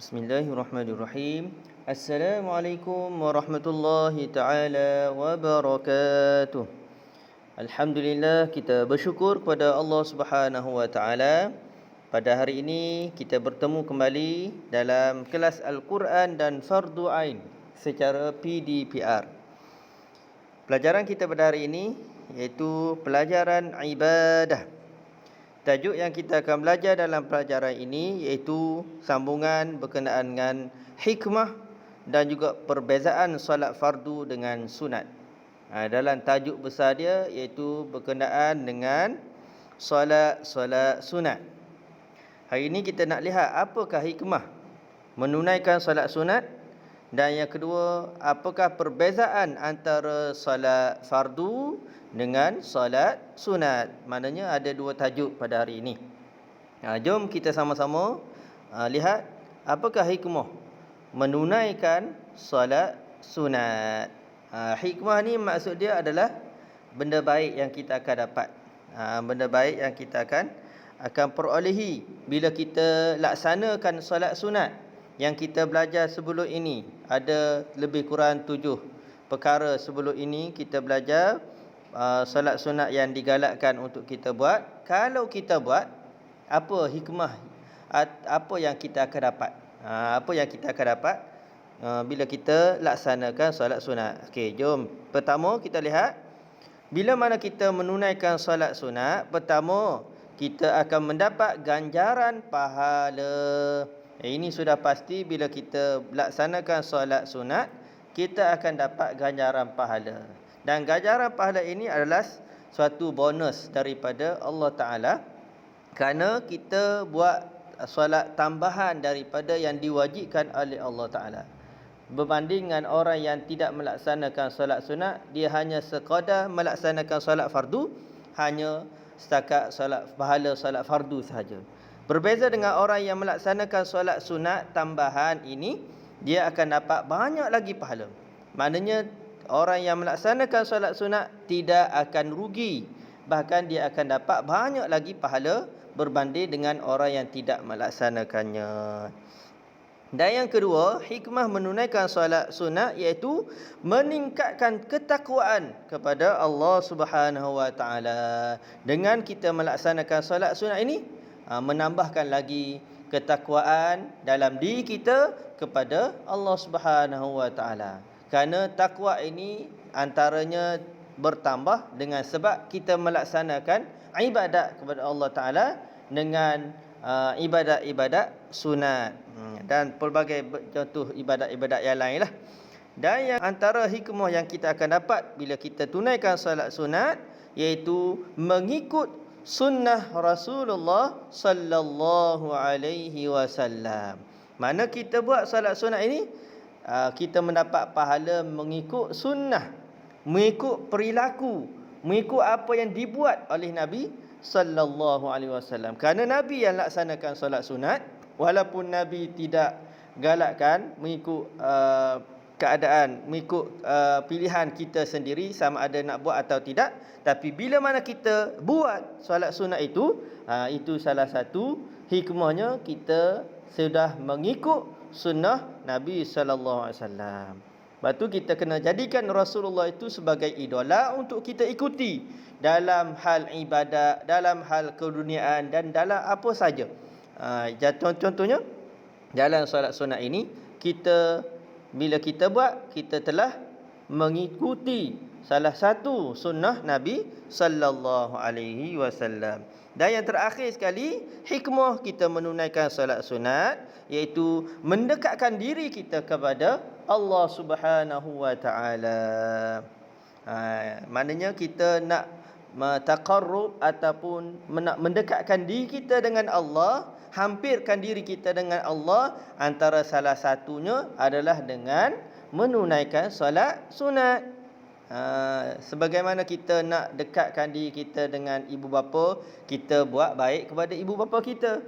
Bismillahirrahmanirrahim. Assalamualaikum warahmatullahi taala wabarakatuh. Alhamdulillah, kita bersyukur kepada Allah Subhanahu wa taala. Pada hari ini kita bertemu kembali dalam kelas Al-Quran dan Fardu Ain secara PDPR. Pelajaran kita pada hari ini iaitu pelajaran ibadah. Tajuk yang kita akan belajar dalam pelajaran ini iaitu sambungan berkenaan dengan hikmah dan juga perbezaan solat fardu dengan sunat. Dalam tajuk besar dia iaitu berkenaan dengan solat sunat. Hari ini kita nak lihat apakah hikmah menunaikan solat sunat, dan yang kedua, apakah perbezaan antara solat fardu dengan solat sunat. Maknanya ada dua tajuk pada hari ini. Jom kita sama-sama lihat apakah hikmah menunaikan solat sunat. Hikmah ni maksud dia adalah benda baik yang kita akan dapat. Benda baik yang kita akan perolehi bila kita laksanakan solat sunat. Yang kita belajar sebelum ini ada lebih kurang 7 perkara. Sebelum ini kita belajar solat sunat yang digalakkan untuk kita buat. Kalau kita buat, apa hikmah, apa yang kita akan dapat? Apa yang kita akan dapat bila kita laksanakan solat sunat? Okey, jom. Pertama kita lihat, bila mana kita menunaikan solat sunat, pertama kita akan mendapat ganjaran pahala. Ini sudah pasti, bila kita laksanakan solat sunat, kita akan dapat ganjaran pahala. Dan ganjaran pahala ini adalah suatu bonus daripada Allah Ta'ala, kerana kita buat solat tambahan daripada yang diwajibkan oleh Allah Ta'ala. Berbanding dengan orang yang tidak melaksanakan solat sunat, dia hanya sekadar melaksanakan solat fardu, hanya setakat pahala solat fardu sahaja. Berbeza dengan orang yang melaksanakan solat sunat tambahan ini, dia akan dapat banyak lagi pahala. Maknanya orang yang melaksanakan solat sunat tidak akan rugi, bahkan dia akan dapat banyak lagi pahala berbanding dengan orang yang tidak melaksanakannya. Dan yang kedua, hikmah menunaikan solat sunat iaitu meningkatkan ketakwaan kepada Allah Subhanahu wa taala. Dengan kita melaksanakan solat sunat ini, menambahkan lagi ketakwaan dalam diri kita kepada Allah Subhanahu wa taala. Kerana takwa ini antaranya bertambah dengan sebab kita melaksanakan ibadat kepada Allah Taala dengan ibadat-ibadat sunat dan pelbagai contoh ibadat-ibadat yang lain lah. Dan yang antara hikmah yang kita akan dapat bila kita tunaikan solat sunat iaitu mengikut sunnah Rasulullah sallallahu alaihi wasallam. Mana kita buat solat sunat ini, kita mendapat pahala mengikut sunnah, mengikut perilaku, mengikut apa yang dibuat oleh Nabi sallallahu alaihi wasallam. Kerana Nabi yang laksanakan solat sunat, walaupun Nabi tidak galakkan mengikut keadaan, mengikut pilihan kita sendiri sama ada nak buat atau tidak, tapi bila mana kita buat solat sunat itu salah satu hikmahnya, kita sudah mengikut sunnah Nabi sallallahu alaihi wasallam. Lepas tu kita kena jadikan Rasulullah itu sebagai idola untuk kita ikuti dalam hal ibadat, dalam hal keduniaan dan dalam apa saja. Contohnya dalam solat sunat ini, bila kita buat, kita telah mengikuti salah satu sunnah Nabi sallallahu alaihi wasallam. Dan yang terakhir sekali, hikmah kita menunaikan solat sunat iaitu mendekatkan diri kita kepada Allah Subhanahu wa taala. Maknanya kita nak taqarrub ataupun nak mendekatkan diri kita dengan Allah, hampirkan diri kita dengan Allah, antara salah satunya adalah dengan menunaikan solat sunat. Sebagaimana kita nak dekatkan diri kita dengan ibu bapa, kita buat baik kepada ibu bapa kita.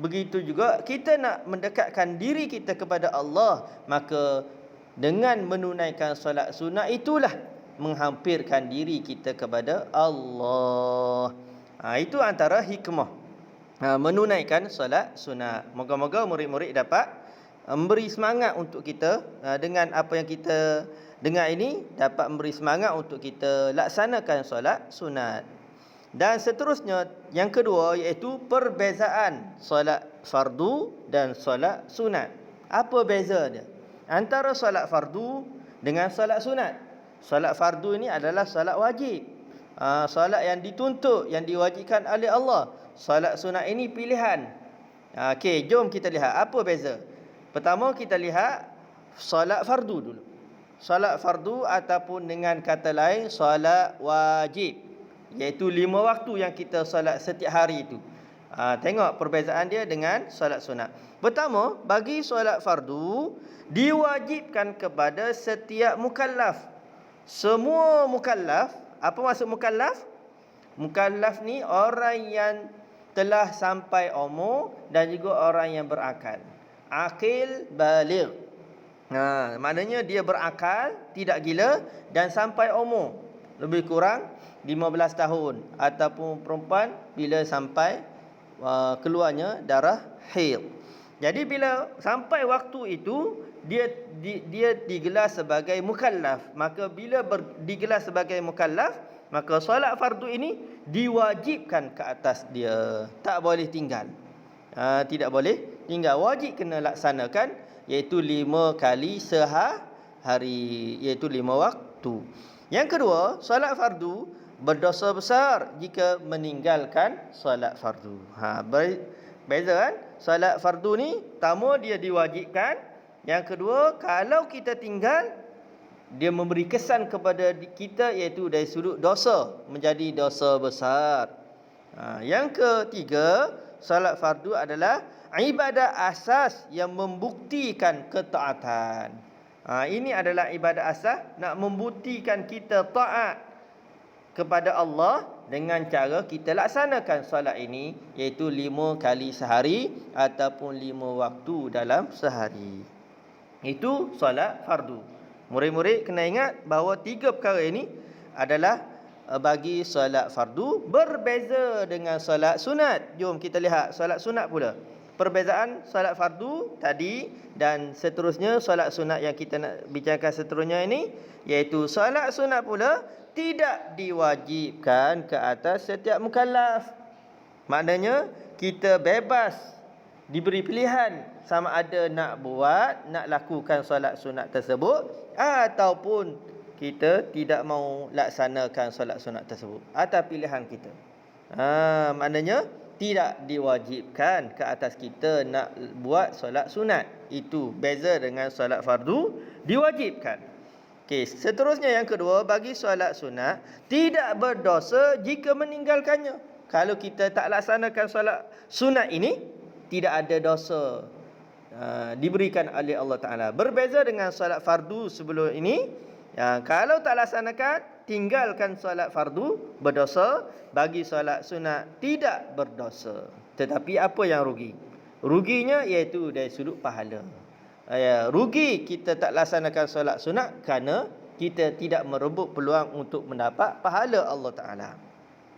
Begitu juga kita nak mendekatkan diri kita kepada Allah, maka dengan menunaikan solat sunat itulah menghampirkan diri kita kepada Allah. Itu antara hikmah menunaikan solat sunat. Moga-moga murid-murid dapat memberi semangat untuk kita dengan apa yang kita dengar ini, dapat memberi semangat untuk kita laksanakan solat sunat. Dan seterusnya, yang kedua iaitu perbezaan solat fardu dan solat sunat. Apa beza dia antara solat fardu dengan solat sunat? Solat fardu ini adalah solat wajib, solat yang dituntut, yang diwajibkan oleh Allah. Solat sunat ini pilihan. Okey, jom kita lihat apa beza. Pertama kita lihat solat fardu dulu. Solat fardu ataupun dengan kata lain solat wajib, iaitu 5 waktu yang kita solat setiap hari itu. Tengok perbezaan dia dengan solat sunat. Pertama, bagi solat fardu diwajibkan kepada setiap mukallaf. Semua mukallaf. Apa maksud mukallaf? Mukallaf ni orang yang telah sampai umur dan juga orang yang berakal. Aqil baligh. Maknanya dia berakal, tidak gila dan sampai umur lebih kurang 15 tahun, ataupun perempuan bila sampai keluarnya darah haid. Jadi bila sampai waktu itu dia digelar sebagai mukallaf. Maka bila digelar sebagai mukallaf, maka solat fardu ini diwajibkan ke atas dia, tak boleh tinggal. Tidak boleh tinggal, wajib kena laksanakan, iaitu 5 kali sehari, iaitu 5 waktu. Yang kedua, solat fardu berdosa besar jika meninggalkan solat fardu. Beza kan? Solat fardu ni pertama dia diwajibkan, yang kedua kalau kita tinggal dia memberi kesan kepada kita, iaitu dari sudut dosa, menjadi dosa besar. Yang ketiga, solat fardu adalah ibadah asas yang membuktikan ketaatan. Ini adalah ibadah asas nak membuktikan kita taat kepada Allah dengan cara kita laksanakan solat ini, iaitu 5 kali sehari ataupun 5 waktu dalam sehari. Itu solat fardu. Murid-murid kena ingat bahawa 3 perkara ini adalah bagi solat fardu, berbeza dengan solat sunat. Jom kita lihat solat sunat pula. Perbezaan solat fardu tadi dan seterusnya solat sunat yang kita nak bicarakan seterusnya ini, iaitu solat sunat pula tidak diwajibkan ke atas setiap mukallaf. Maknanya kita bebas, diberi pilihan sama ada nak buat, nak lakukan solat sunat tersebut, ataupun kita tidak mau laksanakan solat sunat tersebut. Atas pilihan kita. Maknanya tidak diwajibkan ke atas kita nak buat solat sunat. Itu beza dengan solat fardu, diwajibkan. Okey, seterusnya yang kedua, bagi solat sunat tidak berdosa jika meninggalkannya. Kalau kita tak laksanakan solat sunat ini, tidak ada dosa diberikan oleh Allah Ta'ala. Berbeza dengan solat fardu sebelum ini, kalau tak laksanakan, tinggalkan solat fardu, berdosa. Bagi solat sunat tidak berdosa. Tetapi apa yang rugi? Ruginya iaitu dari sudut pahala. Rugi kita tak laksanakan solat sunat kerana kita tidak merebut peluang untuk mendapat pahala Allah Ta'ala.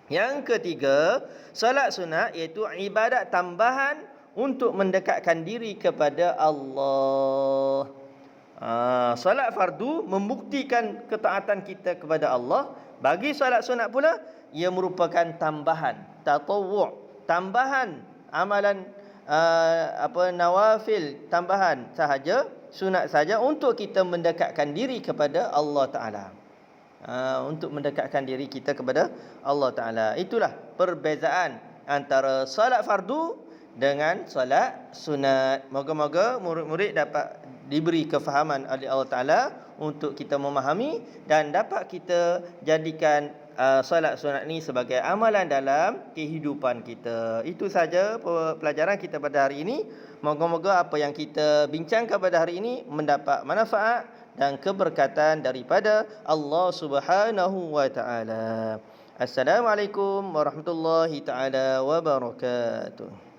Yang ketiga, solat sunat iaitu ibadat tambahan untuk mendekatkan diri kepada Allah. Solat fardu membuktikan ketaatan kita kepada Allah. Bagi solat sunat pula, ia merupakan tambahan, tatawwu', tambahan amalan nawafil, tambahan sahaja, sunat saja untuk kita mendekatkan diri kepada Allah Ta'ala. Untuk mendekatkan diri kita kepada Allah Ta'ala. Itulah perbezaan antara solat fardu dengan solat sunat. Moga-moga murid-murid dapat diberi kefahaman oleh Allah Ta'ala untuk kita memahami dan dapat kita jadikan solat sunat ni sebagai amalan dalam kehidupan kita. Itu saja pelajaran kita pada hari ini. Moga-moga apa yang kita bincangkan pada hari ini mendapat manfaat dan keberkatan daripada Allah Subhanahu wa Ta'ala. Assalamualaikum warahmatullahi taala wabarakatuh.